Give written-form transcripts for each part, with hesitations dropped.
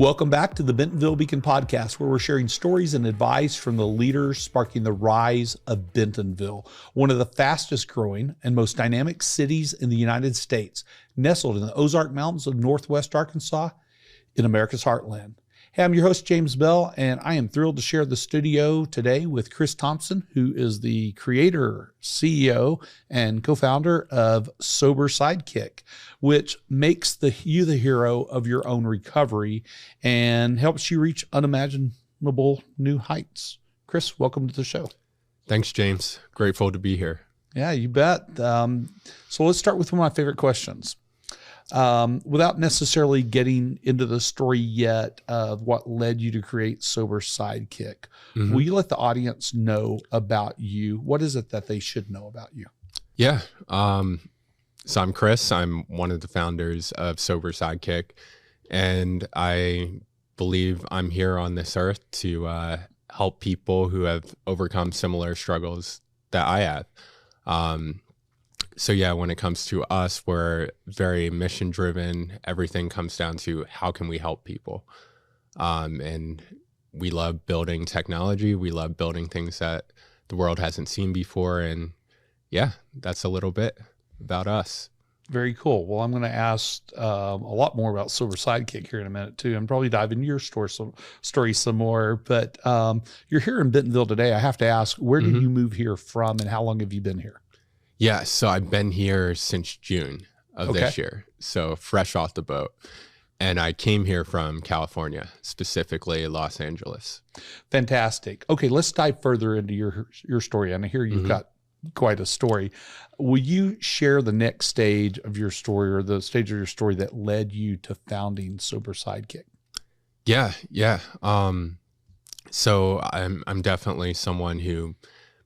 Welcome back to the Bentonville Beacon podcast, where we're sharing stories and advice from the leaders sparking the rise of Bentonville, one of the fastest growing and most dynamic cities in the United States, nestled in the Ozark Mountains of Northwest Arkansas in America's heartland. Hey, I'm your host, James Bell, and I am thrilled to share the studio today with Chris Thompson, who is the creator, CEO, and co-founder of Sober Sidekick, which makes you the hero of your own recovery and helps you reach unimaginable new heights. Chris, welcome to the show. Thanks, James. Grateful to be here. Yeah, you bet. So let's start with one of my favorite questions. Without necessarily getting into the story yet of what led you to create Sober Sidekick, will you let the audience know about you? What is it that they should know about you? Yeah. So I'm Chris. I'm one of the founders of Sober Sidekick, and I believe I'm here on this earth to help people who have overcome similar struggles that I have. So yeah, when it comes to us, we're very mission driven. Everything comes down to how can we help people? And we love building technology. We love building things that the world hasn't seen before. And yeah, that's a little bit about us. Very cool. Well, I'm going to ask a lot more about Sober Sidekick here in a minute too, and probably dive into your story some more. But you're here in Bentonville today. I have to ask, where did you move here from, and how long have you been here? Yeah, so I've been here since June of this year, so fresh off the boat. And I came here from California, specifically Los Angeles. Fantastic. Okay, let's dive further into your story. And I hear you've got quite a story. Will you share the next stage of your story, or the stage of your story that led you to founding Sober Sidekick? Yeah. So I'm definitely someone who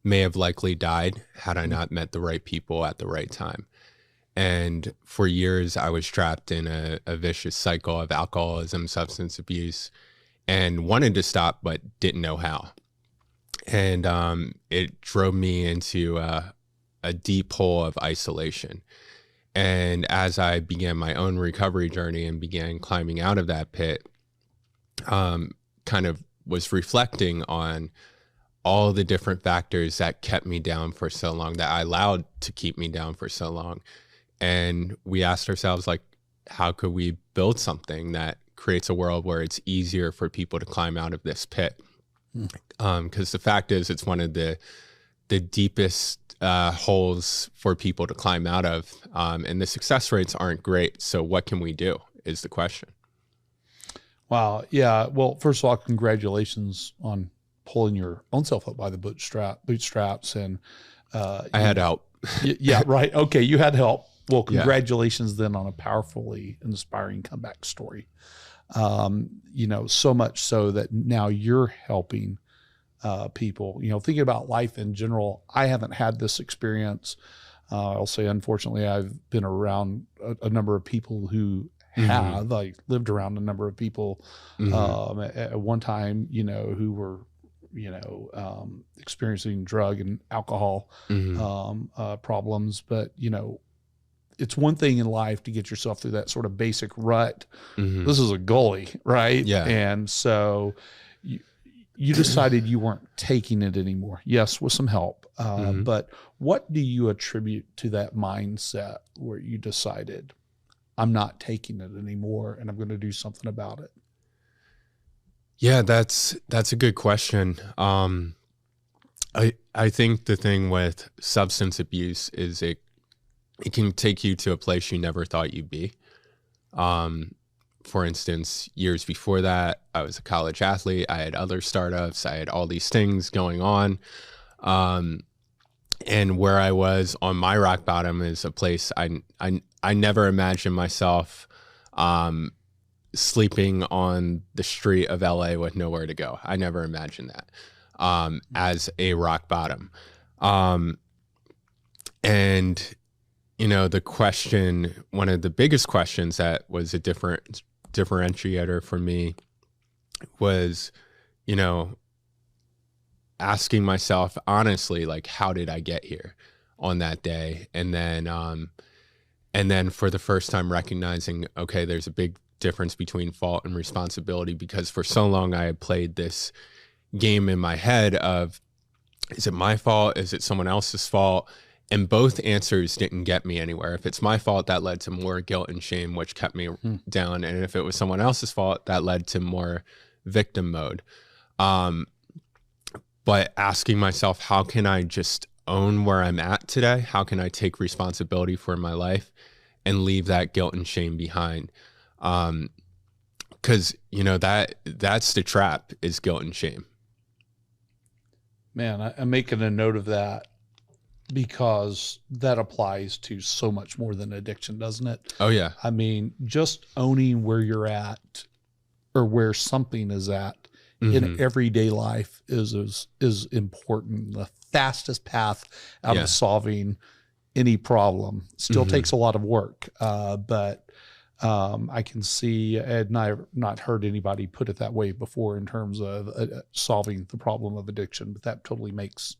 may have likely died had I not met the right people at the right time. And for years, I was trapped in a vicious cycle of alcoholism, substance abuse, and wanted to stop, but didn't know how. And it drove me into a deep hole of isolation. And as I began my own recovery journey and began climbing out of that pit, kind of was reflecting on all the different factors that kept me down for so long, that I allowed to keep me down for so long. And we asked ourselves, like, how could we build something that creates a world where it's easier for people to climb out of this pit? Because the fact is, it's one of the deepest holes for people to climb out of. And the success rates aren't great. So what can we do is the question. Wow. Yeah. Well, first of all, congratulations on pulling your own self up by the bootstraps. And I had help. Yeah, right. Okay, you had help. Well, congratulations then on a powerfully inspiring comeback story. So much so that now you're helping people. Thinking about life in general, I haven't had this experience. I'll say, unfortunately, I've been around a number of people who have. I lived around a number of people at one time, who were experiencing drug and alcohol problems. But, it's one thing in life to get yourself through that sort of basic rut. This is a gully, right? Yeah. And so you decided you weren't taking it anymore. Yes, with some help. But what do you attribute to that mindset where you decided, I'm not taking it anymore and I'm going to do something about it? Yeah, that's a good question. I think the thing with substance abuse is it can take you to a place you never thought you'd be. For instance, years before that, I was a college athlete. I had other startups. I had all these things going on. And where I was on my rock bottom is a place I never imagined myself sleeping on the street of LA with nowhere to go. I never imagined that as a rock bottom. And, the question, one of the biggest questions that was a differentiator for me was, asking myself honestly, like, how did I get here on that day? And then for the first time recognizing, okay, there's a big difference between fault and responsibility, because for so long I had played this game in my head of, is it my fault? Is it someone else's fault? And both answers didn't get me anywhere. If it's my fault, that led to more guilt and shame, which kept me down. And if it was someone else's fault, that led to more victim mode. But asking myself, how can I just own where I'm at today? How can I take responsibility for my life and leave that guilt and shame behind? Because, you know, that's the trap, is guilt and shame. Man, I'm making a note of that, because that applies to so much more than addiction, doesn't it? Oh, yeah. I mean, just owning where you're at, or where something is at in everyday life is important. The fastest path out of solving any problem still takes a lot of work. But I can see, and I've not heard anybody put it that way before in terms of solving the problem of addiction, but that totally makes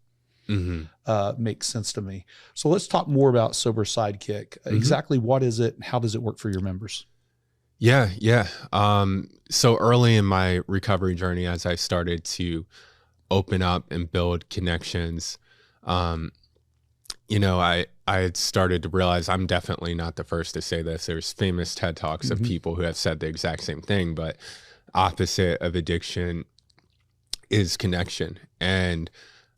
sense to me. So let's talk more about Sober Sidekick. Exactly what is it, and how does it work for your members? Yeah. So early in my recovery journey, as I started to open up and build connections, you know, I had started to realize I'm definitely not the first to say this. There's famous TED Talks of people who have said the exact same thing, but opposite of addiction is connection. And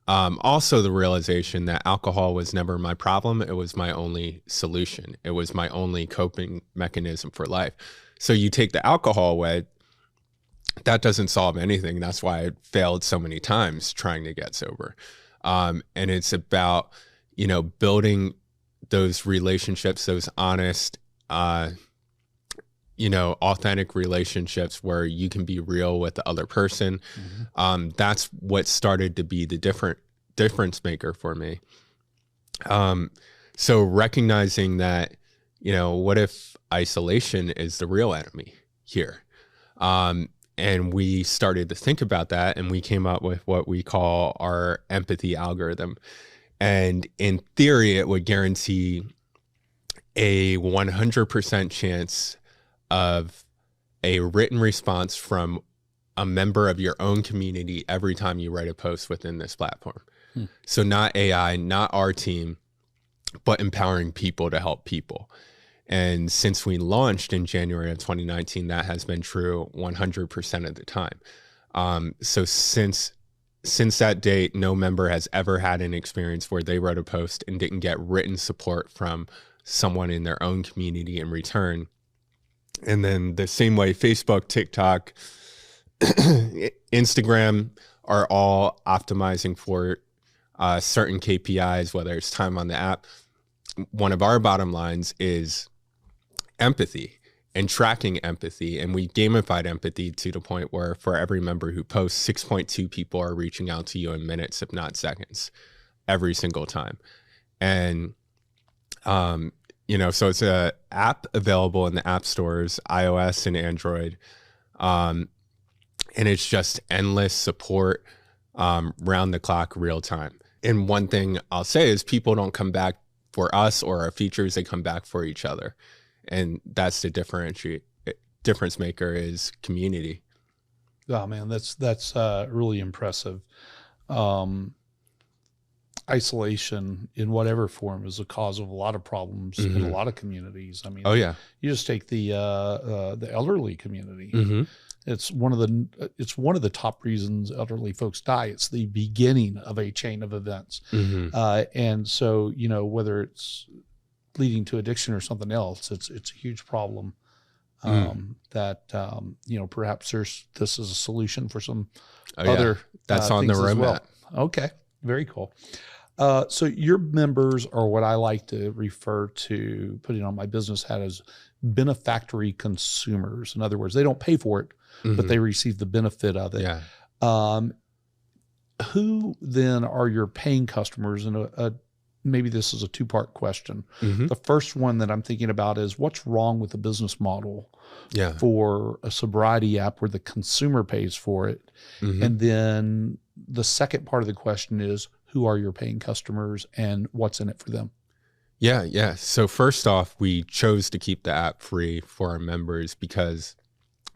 also the realization that alcohol was never my problem. It was my only solution. It was my only coping mechanism for life. So you take the alcohol away, that doesn't solve anything. That's why I failed so many times trying to get sober. And it's about, you know, building those relationships, those honest, you know, authentic relationships where you can be real with the other person. That's what started to be the difference maker for me. So recognizing that, you know, what if isolation is the real enemy here? And we started to think about that, and we came up with what we call our empathy algorithm. And in theory, it would guarantee a 100% chance of a written response from a member of your own community every time you write a post within this platform. So not AI, not our team, but empowering people to help people. And since we launched in January of 2019, that has been true 100% of the time. So since that date, no member has ever had an experience where they wrote a post and didn't get written support from someone in their own community in return. And then the same way Facebook, TikTok, Instagram are all optimizing for certain KPIs, whether it's time on the app. One of our bottom lines is empathy and tracking empathy. And we gamified empathy to the point where for every member who posts, 6.2 people are reaching out to you in minutes, if not seconds, every single time. And, you know, so it's a app available in the app stores, iOS and Android. And it's just endless support, round the clock, real time. And one thing I'll say is people don't come back for us or our features, they come back for each other. And that's the difference maker, is community. Oh man, that's really impressive. Isolation in whatever form is the cause of a lot of problems in a lot of communities. I mean, you just take the elderly community. It's one of the top reasons elderly folks die. It's the beginning of a chain of events. And so, you know, whether it's leading to addiction or something else, it's a huge problem. That, you know, perhaps this is a solution for some other that's on the roadmap. Okay. Very cool. So your members are what I like to refer to, putting on my business hat, as benefactory consumers. In other words, they don't pay for it, but they receive the benefit of it. Who then are your paying customers? And maybe this is a two-part question. The first one that I'm thinking about is, what's wrong with the business model for a sobriety app where the consumer pays for it? And then the second part of the question is, who are your paying customers and what's in it for them? Yeah. So first off, we chose to keep the app free for our members because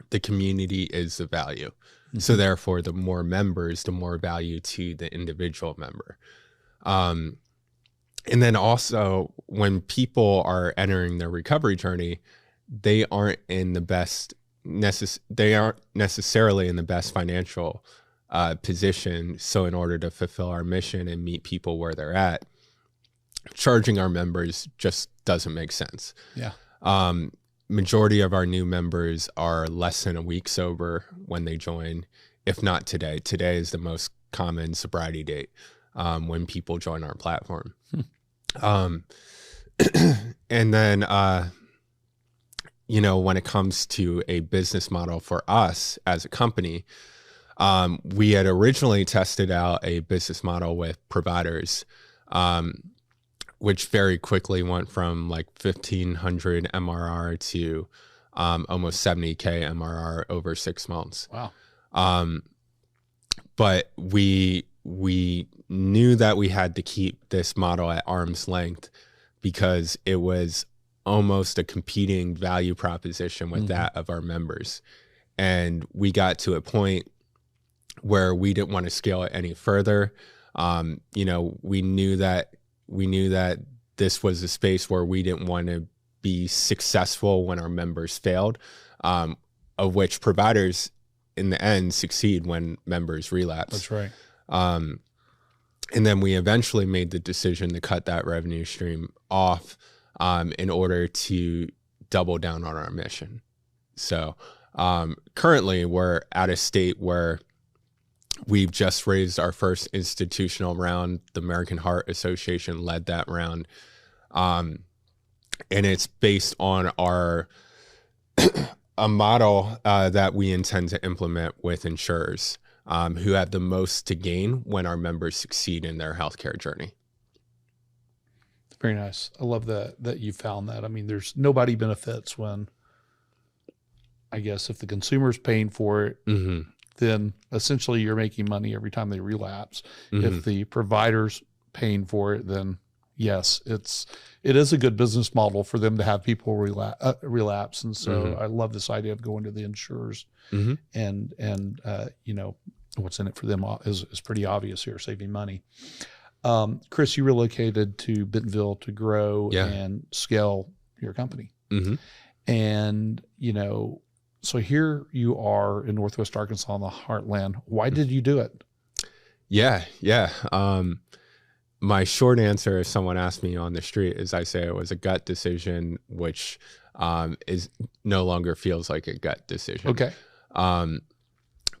the community is the value. So therefore, the more members, the more value to the individual member. And then also, when people are entering their recovery journey, they aren't necessarily in the best financial position. So in order to fulfill our mission and meet people where they're at, charging our members just doesn't make sense. Yeah. Majority of our new members are less than a week sober when they join, if not today. Today is the most common sobriety date when people join our platform. And then, when it comes to a business model for us as a company, we had originally tested out a business model with providers, which very quickly went from like 1,500 MRR to almost 70K MRR over 6 months. Wow. But we knew that we had to keep this model at arm's length because it was almost a competing value proposition with that of our members. And we got to a point where we didn't want to scale it any further. We knew that this was a space where we didn't want to be successful when our members failed, of which providers in the end succeed when members relapse. That's right. And then we eventually made the decision to cut that revenue stream off in order to double down on our mission. So currently we're at a state where we've just raised our first institutional round. The American Heart Association led that round. And it's based on a model that we intend to implement with insurers who have the most to gain when our members succeed in their healthcare journey. Very nice. I love that you found that. I mean, there's nobody benefits when, I guess, if the consumer's paying for it, then essentially you're making money every time they relapse. If the provider's paying for it, then yes, it is a good business model for them to have people relapse. And so I love this idea of going to the insurers and what's in it for them is pretty obvious here, saving money. Chris, you relocated to Bentonville to grow and scale your company. And, so here you are in Northwest Arkansas in the heartland. Why did you do it? Yeah. My short answer, if someone asked me on the street, is I say it was a gut decision, which is no longer feels like a gut decision. Okay.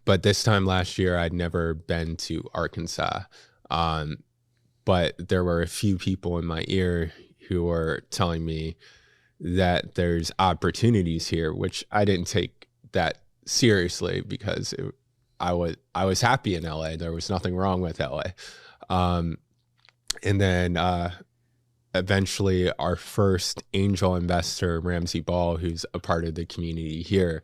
But this time last year, I'd never been to Arkansas. But there were a few people in my ear who were telling me that there's opportunities here, which I didn't take that seriously because I was happy in LA. There was nothing wrong with LA. And then eventually our first angel investor, Ramsey Ball, who's a part of the community here,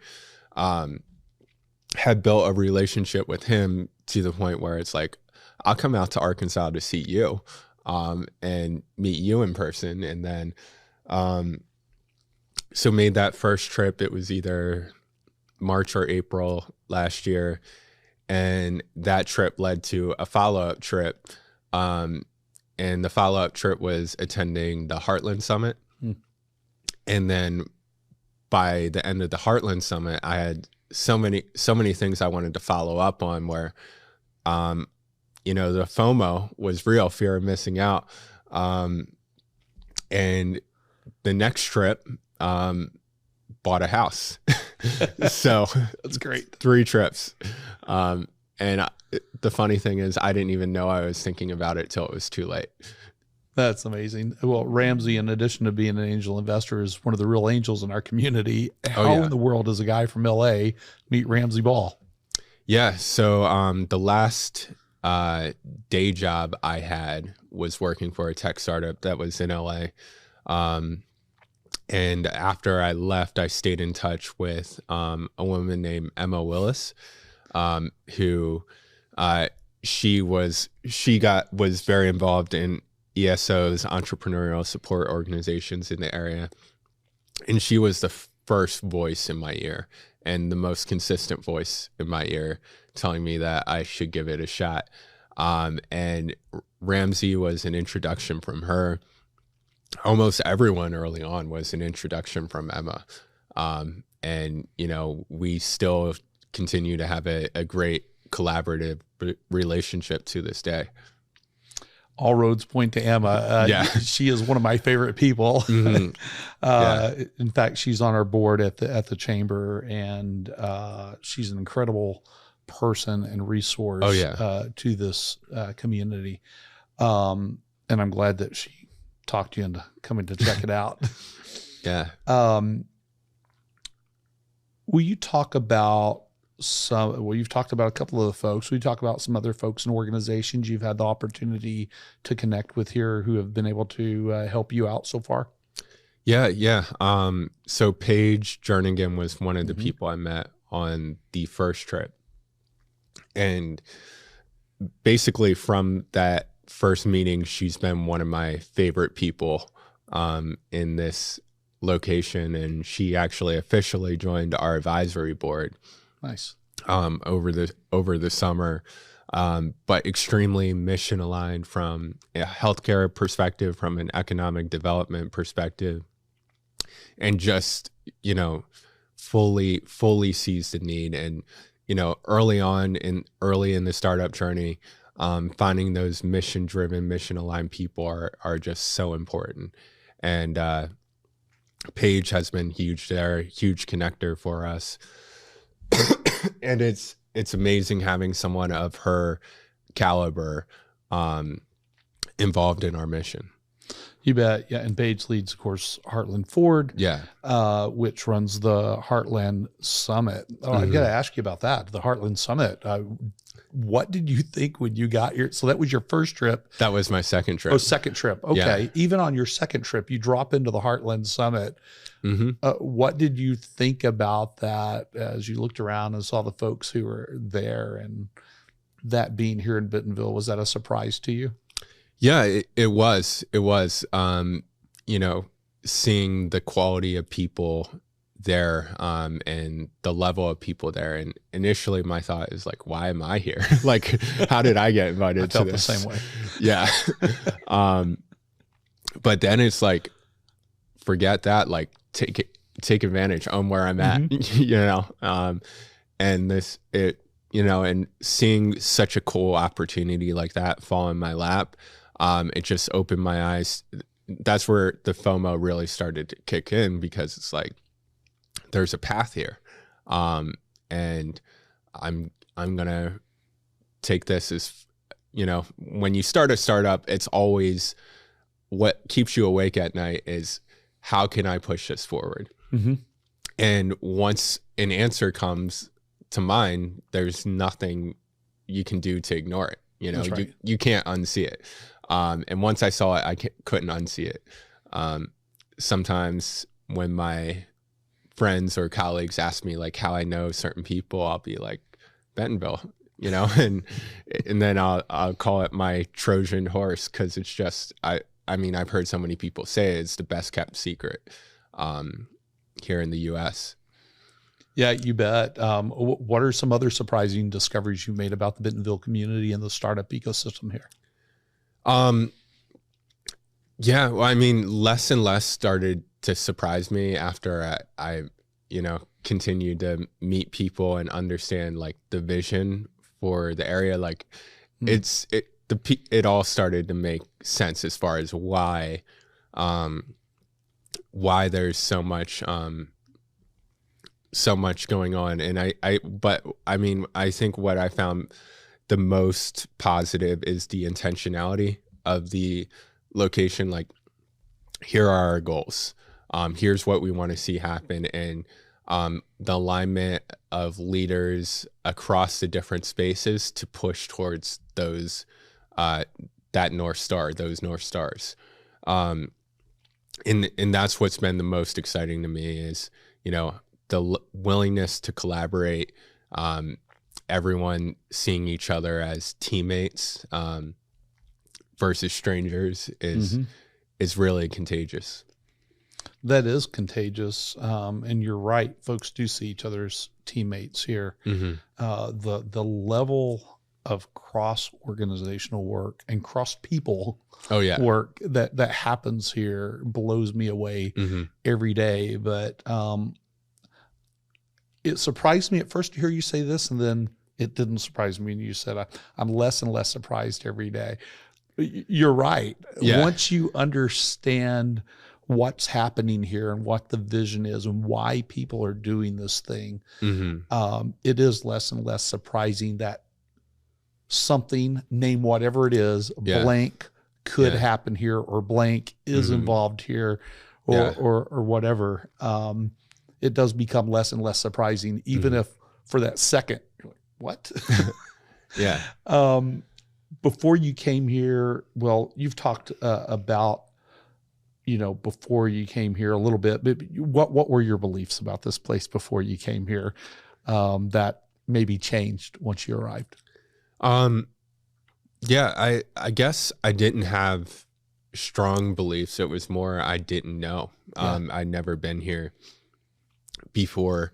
had built a relationship with him to the point where it's like, I'll come out to Arkansas to see you and meet you in person. And then so made that first trip. It was either March or April last year. And that trip led to a follow-up trip. And the follow-up trip was attending the Heartland Summit. And then by the end of the Heartland Summit, I had so many things I wanted to follow up on where, the FOMO was real, fear of missing out. And the next trip, bought a house. So that's great. 3 trips. And the funny thing is I didn't even know I was thinking about it till it was too late. That's amazing. Well, Ramsey, in addition to being an angel investor, is one of the real angels in our community. How in the world does a guy from LA meet Ramsey Ball? Yeah. So the last day job I had was working for a tech startup that was in LA. And after I left, I stayed in touch with a woman named Emma Willis, who was very involved in ESOs, entrepreneurial support organizations in the area. And she was the first voice in my ear and the most consistent voice in my ear telling me that I should give it a shot. And Ramsey was an introduction from her. Almost everyone early on was an introduction from Emma. And, you know, we still continue to have a great collaborative relationship to this day. All roads point to Emma. Yeah. She is one of my favorite people. Mm-hmm. Yeah. In fact, she's on our board at the chamber, and she's an incredible person and resource to this community. And I'm glad that she talked you into coming to check it out. Yeah. Will you talk about you've talked about a couple of the folks. Will you talk about some other folks and organizations you've had the opportunity to connect with here who have been able to help you out so far? Yeah. So Paige Jerningham was one of the people I met on the first trip. And basically from that first meeting, she's been one of my favorite people in this location. And she actually officially joined our advisory board. Nice. Over the summer, but extremely mission aligned from a healthcare perspective, from an economic development perspective, and just, you know, fully sees the need. And, you know, early in the startup journey, finding those mission aligned people are just so important. And Paige has been huge there, huge connector for us. And it's amazing having someone of her caliber involved in our mission. You bet. Yeah. And Paige leads, of course, Heartland Ford, which runs the Heartland Summit. Oh, I've got to ask you about that. The Heartland Summit. What did you think when you got here? So that was your first trip. That was my second trip. Oh, second trip. Okay. Yeah. Even on your second trip, you drop into the Heartland Summit. What did you think about that as you looked around and saw the folks who were there, and that being here in Bentonville? Was that a surprise to you? Yeah, it was. You know, seeing the quality of people there and the level of people there. And initially my thought is like, why am I here? Like, how did I get invited to this? I felt the same way. Yeah. But then it's like, forget that, like take advantage on where I'm at, you know? And and seeing such a cool opportunity like that fall in my lap, it just opened my eyes. That's where the FOMO really started to kick in, because it's like, there's a path here. And I'm going to take this as, you know, when you start a startup, it's always what keeps you awake at night is, how can I push this forward? And once an answer comes to mind, there's nothing you can do to ignore it. You know, right. you can't unsee it. And once I saw it, I couldn't unsee it. Sometimes when my friends or colleagues ask me like how I know certain people, I'll be like, Bentonville, you know, and then I'll call it my Trojan horse, because it's just, I mean, I've heard so many people say it's the best kept secret here in the U.S. Yeah, you bet. What are some other surprising discoveries you made about the Bentonville community and the startup ecosystem here? Yeah, well, I mean, less and less started to surprise me after I continued to meet people and understand like the vision for the area. Like it all started to make sense as far as why there's so much going on. And I think what I found the most positive is the intentionality of the location. Like, here are our goals. Here's what we want to see happen. And the alignment of leaders across the different spaces to push towards those, that North Star, those North Stars. And that's what's been the most exciting to me is, you know, the willingness to collaborate, everyone seeing each other as teammates, versus strangers is really contagious. That is contagious. And you're right. Folks do see each other's teammates here. The level of cross-organizational work and cross-people work that happens here blows me away every day. But it surprised me at first to hear you say this, and then it didn't surprise me. And you said, I'm less and less surprised every day. You're right. Yeah. Once you understand what's happening here and what the vision is and why people are doing this thing, it is less and less surprising that something, name whatever it is, blank could happen here, or blank is involved here, or whatever. It does become less and less surprising, even if for that second, you're like, what? Before you came here, well, you've talked about, before you came here a little bit, but what were your beliefs about this place before you came here that maybe changed once you arrived? I guess I didn't have strong beliefs. It was more I didn't know. I'd never been here before.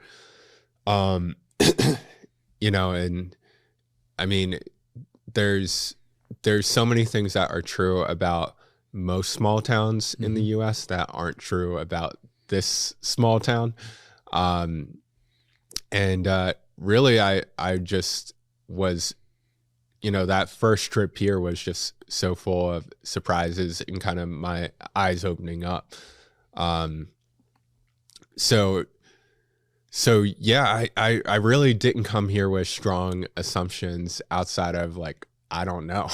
And I mean, there's so many things that are true about most small towns in the US that aren't true about this small town. Really, I just was, that first trip here was just so full of surprises and kind of my eyes opening up. So yeah, I really didn't come here with strong assumptions outside of like, I don't know.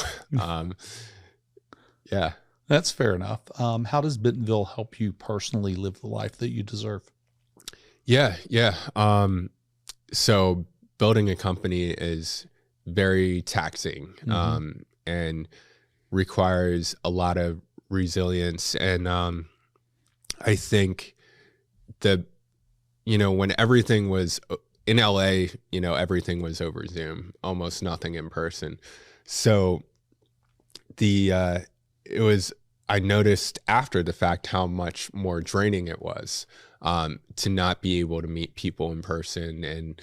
Yeah. That's fair enough. How does Bentonville help you personally live the life that you deserve? Yeah. So building a company is very taxing, and requires a lot of resilience. And I think when everything was in LA, everything was over Zoom, almost nothing in person. So I noticed after the fact how much more draining it was to not be able to meet people in person. And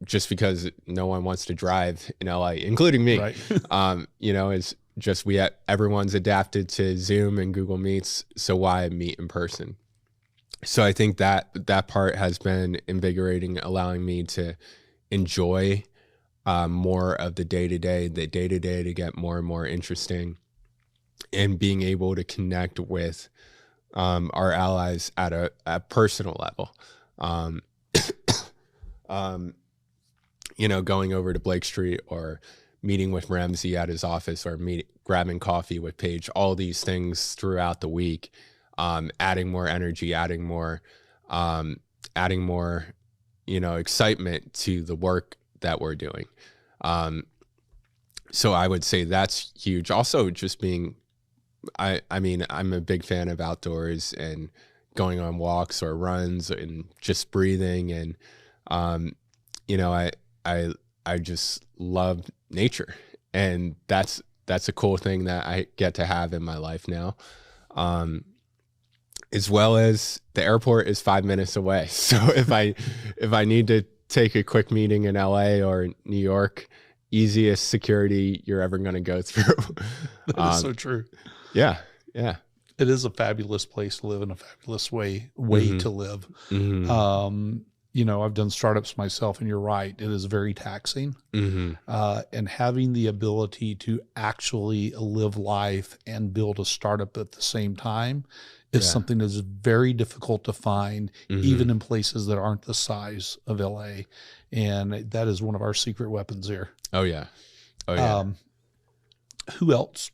just because no one wants to drive in LA, including me, right. It's just everyone's adapted to Zoom and Google Meets. So why meet in person? So I think that part has been invigorating, allowing me to enjoy more of the day-to-day to get more and more interesting, and being able to connect with our allies at a personal level. Going over to Blake Street or meeting with Ramsey at his office, or grabbing coffee with Paige, all these things throughout the week, adding more energy, adding more, excitement to the work that we're doing. So I would say that's huge. Also, just being, I'm a big fan of outdoors and going on walks or runs and just breathing. And, I just love nature, and that's a cool thing that I get to have in my life now. As well as the airport is 5 minutes away. So if I need to take a quick meeting in LA or New York, easiest security you're ever going to go through. That is so true. Yeah. It is a fabulous place to live, and a fabulous way to live. I've done startups myself, and you're right. It is very taxing. And having the ability to actually live life and build a startup at the same time is something that's very difficult to find, even in places that aren't the size of LA. And that is one of our secret weapons here. Oh yeah. Who else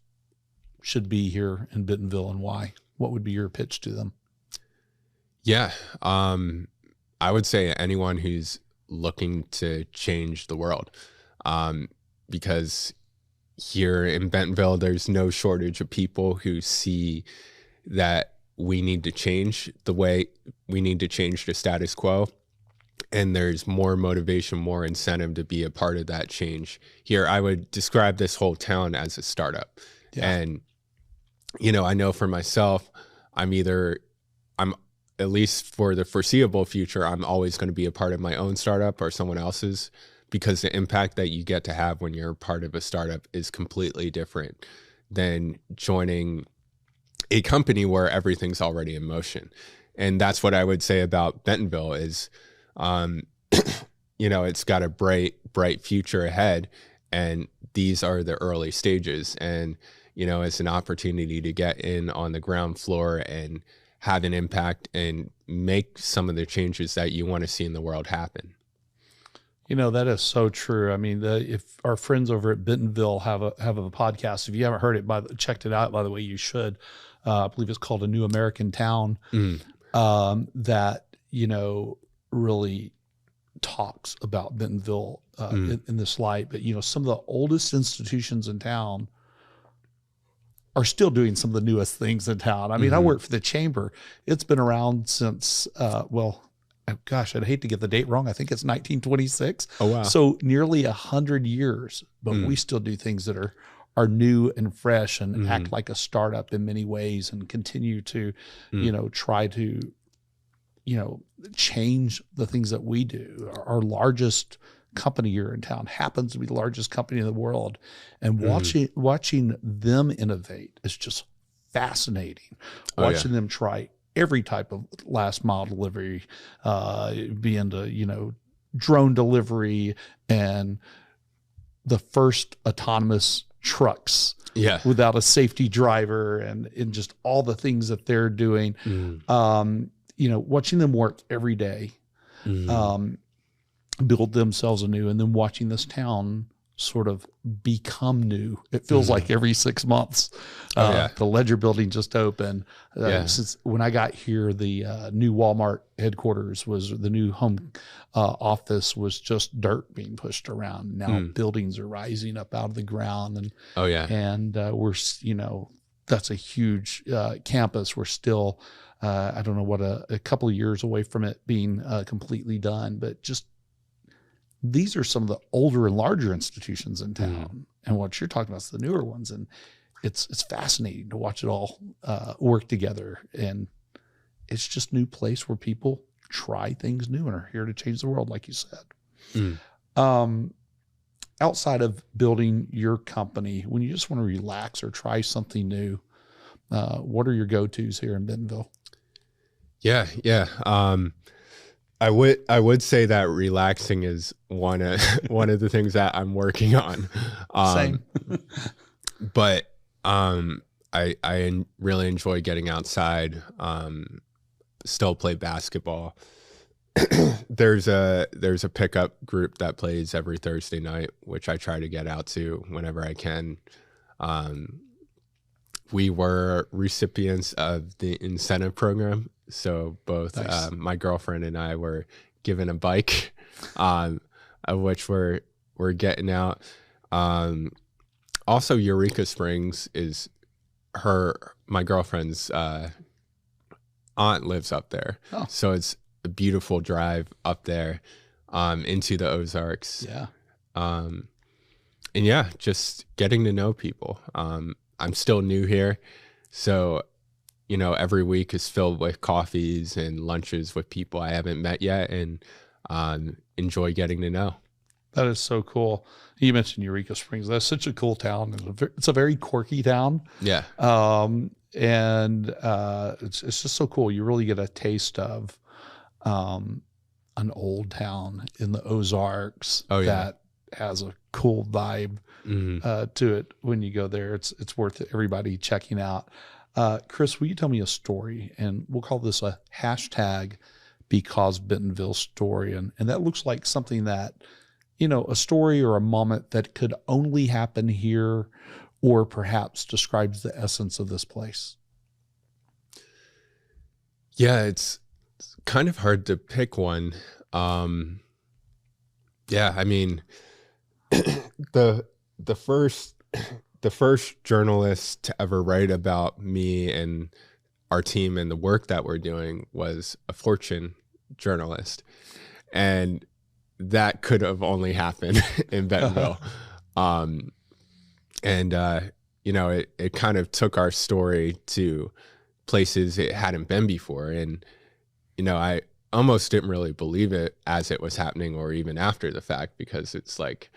should be here in Bentonville, and why? What would be your pitch to them? Yeah. I would say anyone who's looking to change the world, because here in Bentonville, there's no shortage of people who see that we need to change the status quo. And there's more motivation, more incentive to be a part of that change. Here, I would describe this whole town as a startup. Yeah. And, I know for myself, I'm at least for the foreseeable future, I'm always going to be a part of my own startup or someone else's, because the impact that you get to have when you're part of a startup is completely different than joining a company where everything's already in motion. And that's what I would say about Bentonville is, it's got a bright future ahead, and these are the early stages. And, it's an opportunity to get in on the ground floor and have an impact and make some of the changes that you want to see in the world happen. That is so true. I mean, if our friends over at Bentonville have a podcast, if you haven't heard it, checked it out, by the way, you should. I believe it's called A New American Town. That, really talks about Bentonville in this light. But, some of the oldest institutions in town are still doing some of the newest things in town. I mean, I work for the chamber. It's been around since, gosh, I'd hate to get the date wrong. I think it's 1926. Oh, wow. So nearly 100 years, but we still do things that are new and fresh and act like a startup in many ways, and continue to, try to, change the things that we do. Our largest company here in town happens to be the largest company in the world, and watching them innovate is just fascinating. Watching them try every type of last mile delivery, be into, drone delivery and the first autonomous trucks without a safety driver, and just all the things that they're doing. Watching them work every day, build themselves anew, and then watching this town sort of become new. It feels like every 6 months. The Ledger building just opened. Since when I got here, the new Walmart headquarters the new home office was just dirt being pushed around. Now buildings are rising up out of the ground, and we're that's a huge campus. We're still I don't know what a couple of years away from it being completely done, but just these are some of the older and larger institutions in town, and what you're talking about is the newer ones, and it's fascinating to watch it all work together. And it's just a new place where people try things new and are here to change the world, like you said. Outside of building your company, when you just want to relax or try something new, what are your go-tos here in Bentonville? Yeah. I would say that relaxing is one of the things that I'm working on. Same. But I really enjoy getting outside. Still play basketball. There's a pickup group that plays every Thursday night, which I try to get out to whenever I can. We were recipients of the incentive program. So both nice. My girlfriend and I were given a bike, of which we're getting out. Also, Eureka Springs is my girlfriend's aunt lives up there. Oh. So it's a beautiful drive up there into the Ozarks. Yeah. And just getting to know people. I'm still new here, so every week is filled with coffees and lunches with people I haven't met yet, and enjoy getting to know. That is so cool. You mentioned Eureka Springs. That's such a cool town. It's a very quirky town. Yeah. And it's just so cool. You really get a taste of an old town in the Ozarks that has a cool vibe to it when you go there. It's worth everybody checking out. Chris, will you tell me a story? And we'll call this a hashtag because Bentonville story. And that looks like something that, a story or a moment that could only happen here, or perhaps describes the essence of this place. Yeah, it's kind of hard to pick one. I mean, the first journalist to ever write about me and our team and the work that we're doing was a Fortune journalist. And that could have only happened in Bentonville. it kind of took our story to places it hadn't been before. And, I almost didn't really believe it as it was happening or even after the fact, because it's like,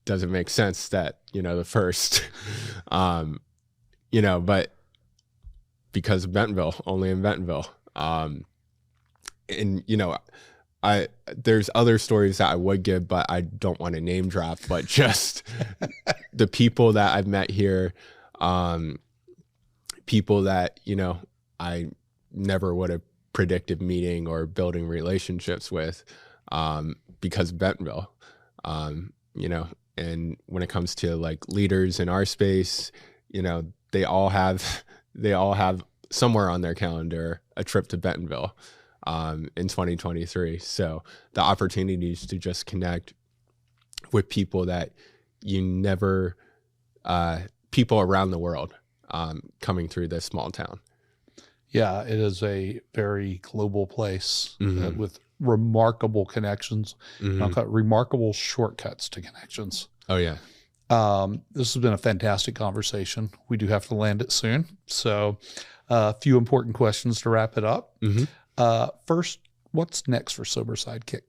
doesn't make sense that, the first, but because of Bentonville, only in Bentonville. And, there's other stories that I would give, but I don't want to name drop, but just the people that I've met here, people that, I never would have predicted meeting or building relationships with, because of Bentonville, and when it comes to like leaders in our space, they all have somewhere on their calendar a trip to Bentonville in 2023. So the opportunities to just connect with people that you never, people around the world coming through this small town. Yeah, it is a very global place with remarkable connections. I'll call it remarkable shortcuts to connections. Oh, yeah. This has been a fantastic conversation. We do have to land it soon. So a few important questions to wrap it up. First, what's next for Sober Sidekick?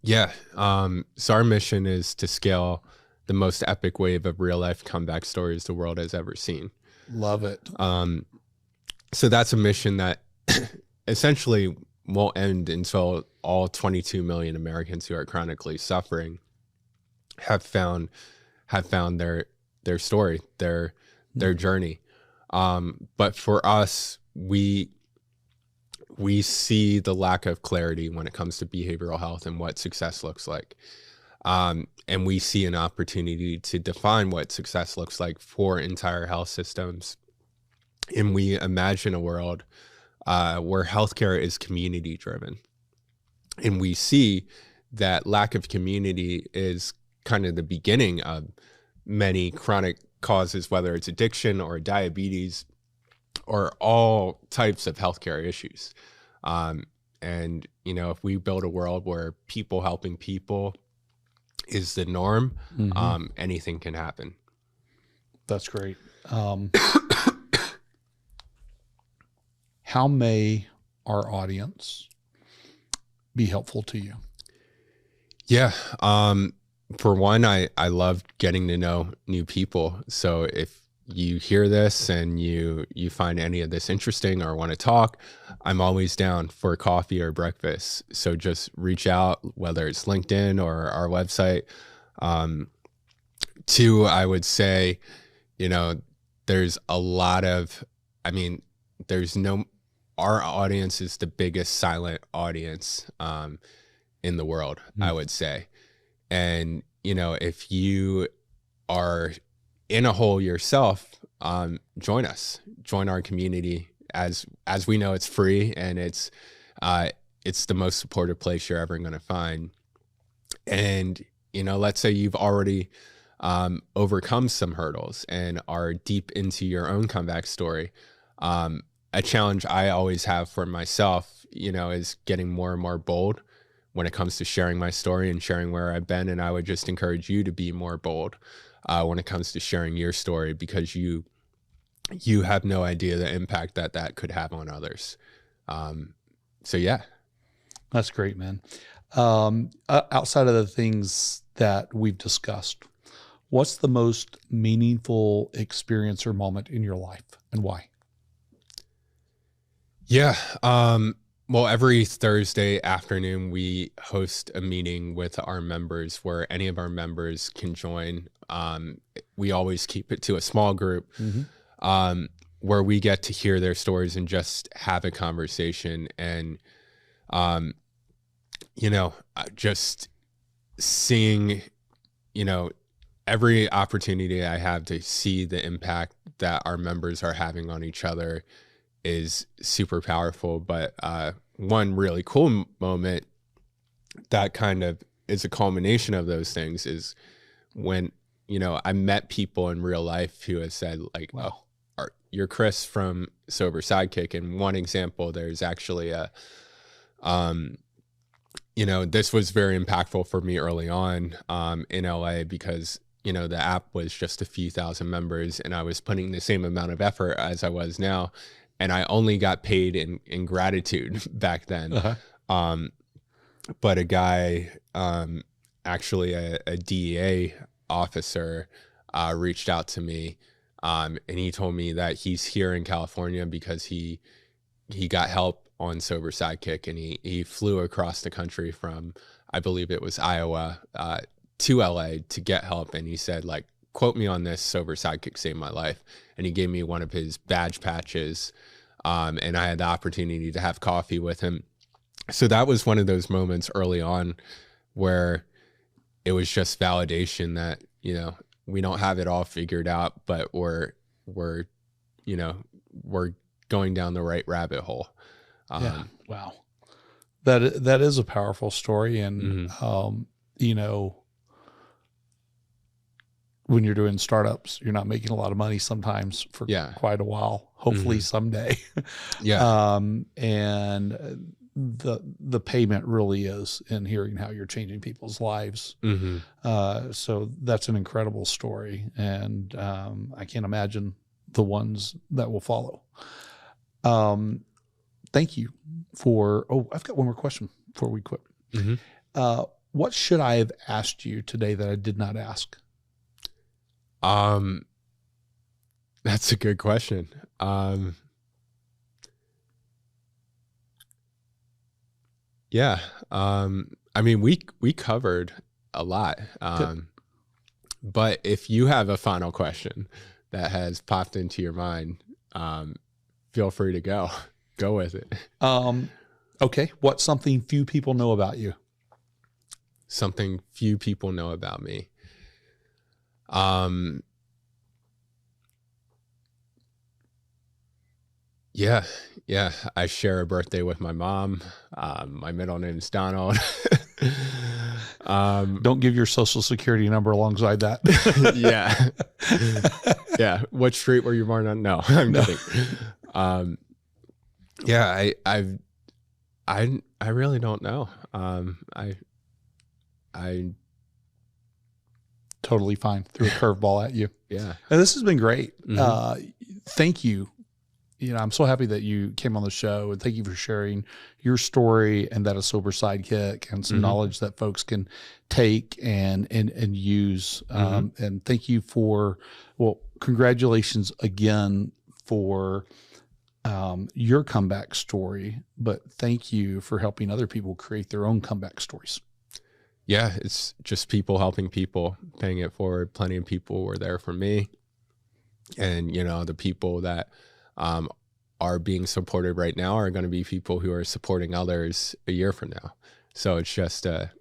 Yeah. So our mission is to scale the most epic wave of real life comeback stories the world has ever seen. Love it. So that's a mission that essentially won't end until all 22 million Americans who are chronically suffering have found their story, their journey. But for us, we see the lack of clarity when it comes to behavioral health and what success looks like. And we see an opportunity to define what success looks like for entire health systems. And we imagine a world where healthcare is community driven. And we see that lack of community is kind of the beginning of many chronic causes, whether it's addiction or diabetes or all types of healthcare issues. And, if we build a world where people helping people is the norm, anything can happen. That's great. How may our audience be helpful to you? Yeah. For one, I love getting to know new people. So if you hear this and you find any of this interesting or want to talk, I'm always down for coffee or breakfast. So just reach out, whether it's LinkedIn or our website. Two, I would say, there's a lot of, our audience is the biggest silent audience in the world, I would say. And, if you are in a hole yourself, join us, join our community. As we know, it's free and it's the most supportive place you're ever going to find. And, let's say you've already overcome some hurdles and are deep into your own comeback story. A challenge I always have for myself, is getting more and more bold when it comes to sharing my story and sharing where I've been. And I would just encourage you to be more bold when it comes to sharing your story, because you have no idea the impact that could have on others. So yeah. That's great, man. Outside of the things that we've discussed, what's the most meaningful experience or moment in your life and why? Yeah. Well, every Thursday afternoon, we host a meeting with our members where any of our members can join. We always keep it to a small group where we get to hear their stories and just have a conversation. And, just seeing, every opportunity I have to see the impact that our members are having on each other is super powerful. But one really cool moment that kind of is a culmination of those things is when, I met people in real life who have said like, wow, you're Chris from Sober Sidekick. And one example, there's actually this was very impactful for me early on in LA, because the app was just a few thousand members and I was putting the same amount of effort as I was now. And I only got paid in gratitude back then. But a guy, actually a DEA officer, reached out to me, and he told me that he's here in California because he got help on Sober Sidekick, and he flew across the country from, I believe it was Iowa, to LA to get help. And he said, like, quote me on this, Sober Sidekick saved my life. And he gave me one of his badge patches. And I had the opportunity to have coffee with him. So that was one of those moments early on where it was just validation that, we don't have it all figured out, but we're going down the right rabbit hole. Yeah. Wow. That is a powerful story. And, when you're doing startups, you're not making a lot of money sometimes for quite a while, hopefully someday. And the payment really is in hearing how you're changing people's lives. So that's an incredible story. And I can't imagine the ones that will follow. Thank you for, I've got one more question before we quit. What should I have asked you today that I did not ask? That's a good question. I mean, we covered a lot. But if you have a final question that has popped into your mind, feel free to go with it. Okay. What's something few people know about you? Something few people know about me. Yeah. I share a birthday with my mom. My middle name is Donald. Don't give your social security number alongside that. Yeah. What street were you born on? No, I'm kidding. I really don't know. I totally fine. Threw a curveball at you. Yeah. And this has been great. Thank you. I'm so happy that you came on the show, and thank you for sharing your story and that of Sober Sidekick and some knowledge that folks can take and use. And thank you for, congratulations again for your comeback story, but thank you for helping other people create their own comeback stories. Yeah, it's just people helping people, paying it forward. Plenty of people were there for me. And, the people that are being supported right now are going to be people who are supporting others a year from now. So it's just a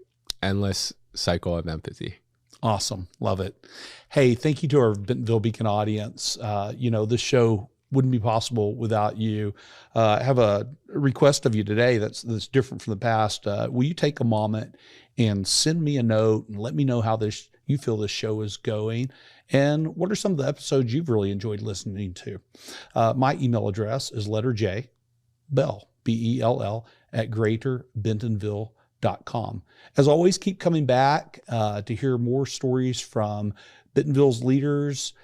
endless cycle of empathy. Awesome. Love it. Hey, thank you to our Bentonville Beacon audience. This show wouldn't be possible without you. I have a request of you today that's different from the past. Will you take a moment and send me a note and let me know how you feel this show is going, and what are some of the episodes you've really enjoyed listening to? My email address is letter J, Bell, B-E-L-L, at greaterbentonville.com. As always, keep coming back to hear more stories from Bentonville's leaders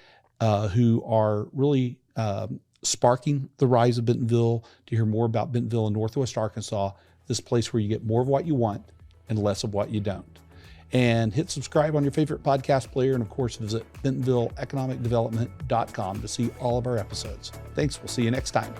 who are really sparking the rise of Bentonville, to hear more about Bentonville in Northwest Arkansas, this place where you get more of what you want and less of what you don't. And hit subscribe on your favorite podcast player. And of course, visit BentonvilleEconomicDevelopment.com to see all of our episodes. Thanks. We'll see you next time.